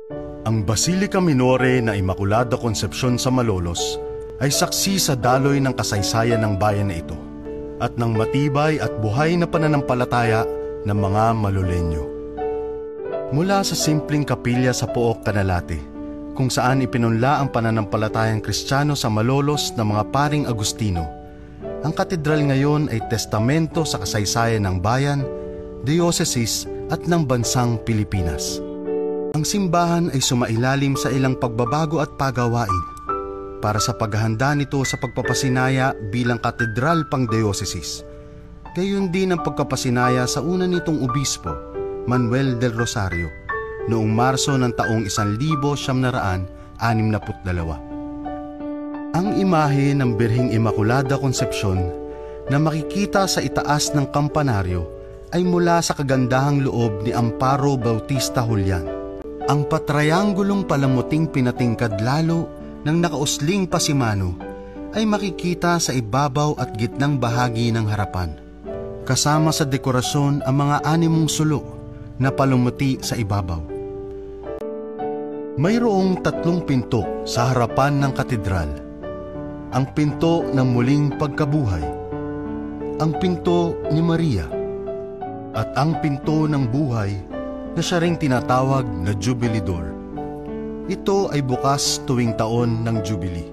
Ang Basilica Minore na Immaculada Concepcion sa Malolos ay saksi sa daloy ng kasaysayan ng bayan na ito at ng matibay at buhay na pananampalataya ng mga Maloleño. Mula sa simpleng kapilya sa Pook, Canalate, kung saan ipinunla ang pananampalatayang Kristiyano sa Malolos ng mga paring Agustino, ang katedral ngayon ay testamento sa kasaysayan ng bayan, diocese at ng bansang Pilipinas. Ang simbahan ay sumailalim sa ilang pagbabago at pagawain para sa paghahanda nito sa pagpapasinaya bilang katedral pang diocese. Gayon din ang pagpapasinaya sa una nitong obispo, Manuel del Rosario, noong Marso ng taong 1962. Ang imahe ng Birheng Immaculada Concepcion na makikita sa itaas ng kampanaryo ay mula sa kagandahang loob ni Amparo Bautista Julian. Ang patrayangulong palamuting pinatingkad lalo ng nakausling pasimano ay makikita sa ibabaw at gitnang bahagi ng harapan. Kasama sa dekorasyon ang mga animong sulo na palumuti sa ibabaw. Mayroong 3 pinto sa harapan ng katedral. Ang pinto ng muling pagkabuhay, ang pinto ni Maria, at ang pinto ng buhay na siya ring tinatawag na Jubilee Door. Ito ay bukas tuwing taon ng Jubilee.